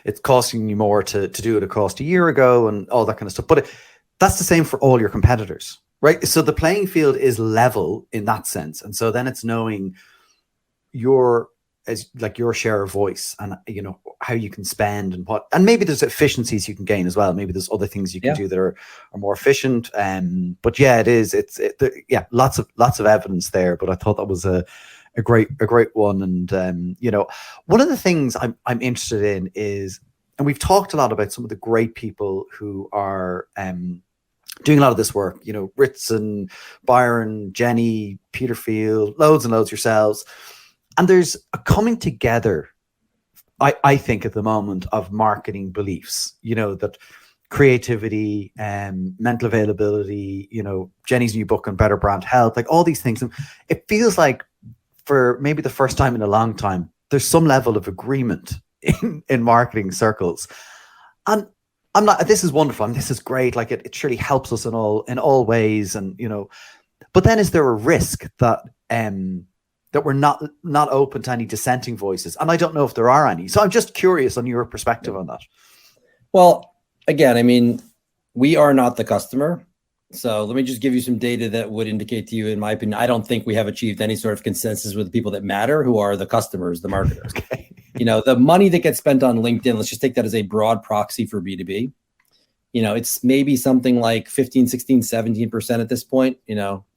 it's costing you more to do it a cost a year ago and all that kind of stuff. But that's the same for all your competitors, right? So the playing field is level in that sense. And so then it's knowing your share of voice and, how you can spend and maybe there's efficiencies you can gain as well. Maybe there's other things you can do that are more efficient. But yeah, lots of evidence there, but I thought that was a great one. And, one of the things I'm interested in is, and we've talked a lot about some of the great people who are, doing a lot of this work, Ritson, Byron, Jenny, Peterfield, loads and loads yourselves. And there's a coming together, I think, at the moment of marketing beliefs, that creativity, mental availability, Jenny's new book on better brand health, like all these things. And it feels like for maybe the first time in a long time, there's some level of agreement in marketing circles. And this is wonderful. And this is great. Like it surely helps us in all ways. And, but then is there a risk that we're not open to any dissenting voices? And I don't know if there are any. So I'm just curious on your perspective on that. Well, again, I mean, we are not the customer. So let me just give you some data that would indicate to you, in my opinion, I don't think we have achieved any sort of consensus with the people that matter, who are the customers, the marketers. Okay. The money that gets spent on LinkedIn, let's just take that as a broad proxy for B2B. It's maybe something like 15, 16, 17% at this point,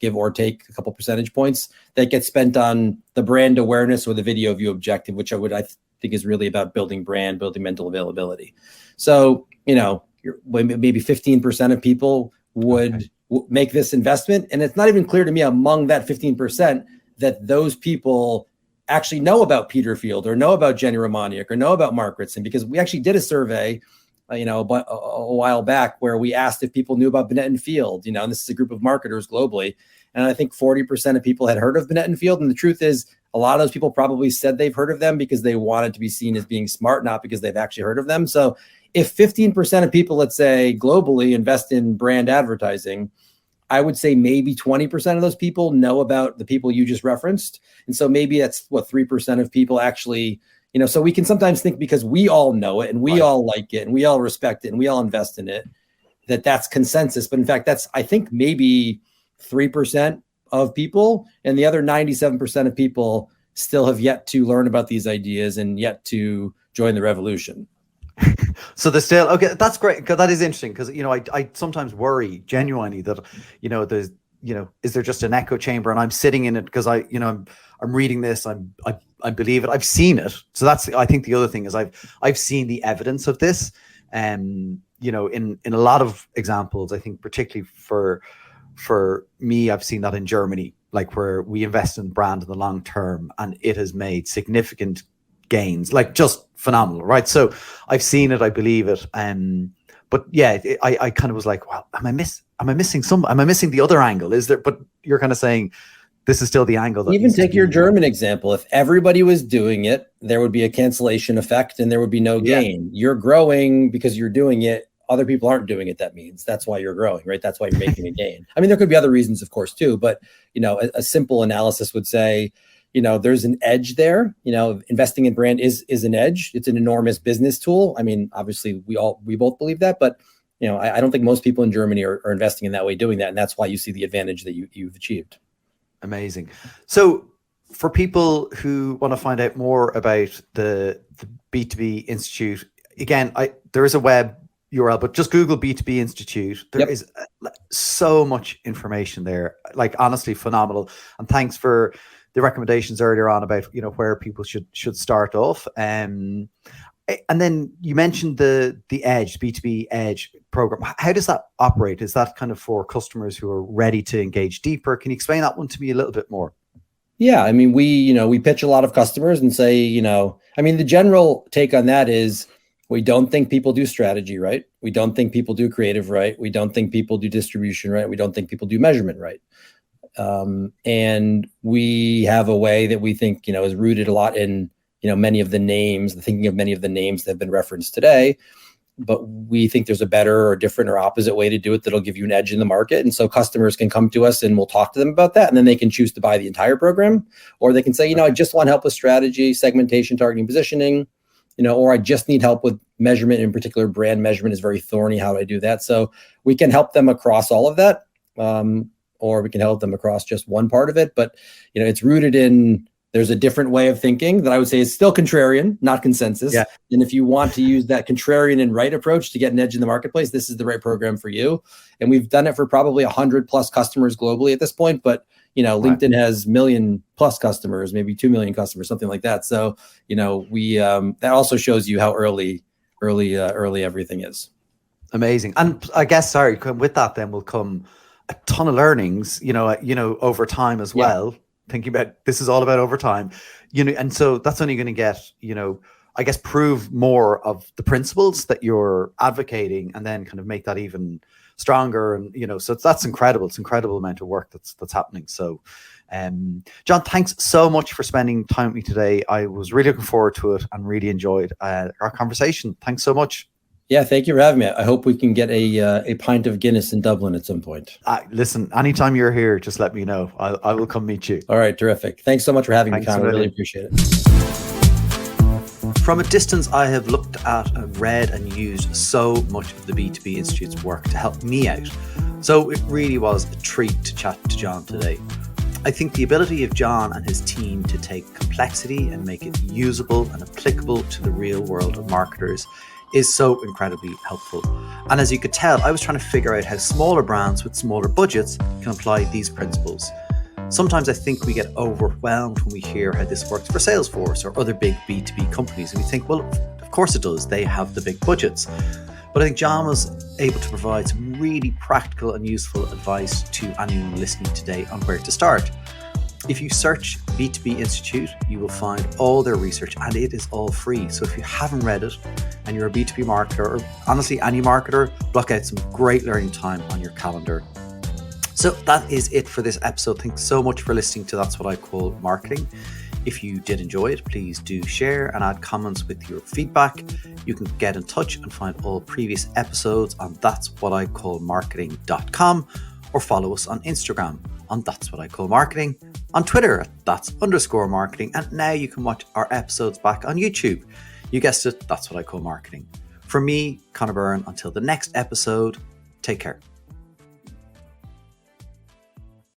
give or take a couple percentage points, that gets spent on the brand awareness or the video view objective, which I think is really about building brand, building mental availability. So, maybe 15% of people would make this investment. And it's not even clear to me among that 15% that those people actually know about Peterfield or know about Jenny Romaniuk or know about Mark Ritson, because we actually did a survey a while back where we asked if people knew about Binet and Field, and this is a group of marketers globally. And I think 40% of people had heard of Binet and Field. And the truth is, a lot of those people probably said they've heard of them because they wanted to be seen as being smart, not because they've actually heard of them. So if 15% of people, let's say globally, invest in brand advertising, I would say maybe 20% of those people know about the people you just referenced. And so maybe that's 3% of people actually, so we can sometimes think because we all know it and we all like it and we all respect it and we all invest in it, that's consensus. But in fact, that's, I think, maybe 3% of people, and the other 97% of people still have yet to learn about these ideas and yet to join the revolution. So there's still, okay, that's great, because that is interesting, because I sometimes worry genuinely that there's is there just an echo chamber and I'm sitting in it because I'm reading this, I believe it, I've seen it. So that's, I think the other thing is I've seen the evidence of this, in a lot of examples. I think particularly for me, I've seen that in Germany, like where we invest in brand in the long term and it has made significant gains, like just phenomenal, right? So I've seen it, I believe it. But yeah, I kind of was like, well, am I missing the other angle? Is there? But you're kind of saying this is still the angle. That even take your German example. If everybody was doing it, there would be a cancellation effect and there would be no gain. You're growing because you're doing it. Other people aren't doing it. That means that's why you're growing, right? That's why you're making a gain. I mean, there could be other reasons, of course, too. But a simple analysis would say, there's an edge there. Investing in brand is an edge. It's an enormous business tool. I mean, obviously we both believe that, but I don't think most people in Germany are investing in that way, doing that. And that's why you see the advantage that you've achieved. Amazing. So for people who want to find out more about the B2B Institute, again, there is a web URL, but just Google B2B Institute. There is so much information there, like honestly phenomenal. And thanks for the recommendations earlier on about, where people should start off. And then you mentioned the Edge, B2B Edge program. How does that operate? Is that kind of for customers who are ready to engage deeper? Can you explain that one to me a little bit more? Yeah, I mean, we pitch a lot of customers and say, the general take on that is we don't think people do strategy right. We don't think people do creative right. We don't think people do distribution right. We don't think people do measurement right. And we have a way that we think, is rooted a lot in, many of the names, the thinking of many of the names that have been referenced today. But we think there's a better or different or opposite way to do it that'll give you an edge in the market. And so customers can come to us and we'll talk to them about that. And then they can choose to buy the entire program, or they can say, I just want help with strategy, segmentation, targeting, positioning, or I just need help with measurement. In particular, brand measurement is very thorny. How do I do that? So we can help them across all of that. Or we can help them across just one part of it. But, it's rooted in, there's a different way of thinking that I would say is still contrarian, not consensus. Yeah. And if you want to use that contrarian and right approach to get an edge in the marketplace, this is the right program for you. And we've done it for probably 100+ customers globally at this point. But, LinkedIn has 1 million+ customers, maybe 2 million customers, something like that. So, we that also shows you how early everything is. Amazing. And I guess, with that then will come a ton of learnings, over time as well. Thinking about this is all about over time, and so that's only going to get, I guess, prove more of the principles that you're advocating, and then kind of make that even stronger. And so that's incredible. It's incredible amount of work that's happening. So, Jon, thanks so much for spending time with me today. I was really looking forward to it and really enjoyed our conversation. Thanks so much. Yeah, thank you for having me. I hope we can get a pint of Guinness in Dublin at some point. Listen, anytime you're here, just let me know. I will come meet you. All right, terrific. Thanks so much for having me, Connor. I really appreciate it. From a distance, I have looked at and read and used so much of the B2B Institute's work to help me out. So it really was a treat to chat to Jon today. I think the ability of Jon and his team to take complexity and make it usable and applicable to the real world of marketers is so incredibly helpful. And as you could tell, I was trying to figure out how smaller brands with smaller budgets can apply these principles. Sometimes I think we get overwhelmed when we hear how this works for Salesforce or other big B2B companies. And we think, well, of course it does. They have the big budgets. But I think Jon was able to provide some really practical and useful advice to anyone listening today on where to start. If you search B2B Institute, you will find all their research, and it is all free. So if you haven't read it and you're a B2B marketer, or honestly any marketer, block out some great learning time on your calendar. So that is it for this episode. Thanks so much for listening to That's What I Call Marketing. If you did enjoy it, please do share and add comments with your feedback. You can get in touch and find all previous episodes on that'swhatIcallmarketing.com, or follow us on Instagram on That's What I Call Marketing, on Twitter at @that's_marketing, and now you can watch our episodes back on YouTube. You guessed it, That's What I Call Marketing. From me, Conor Byrne, until the next episode, take care.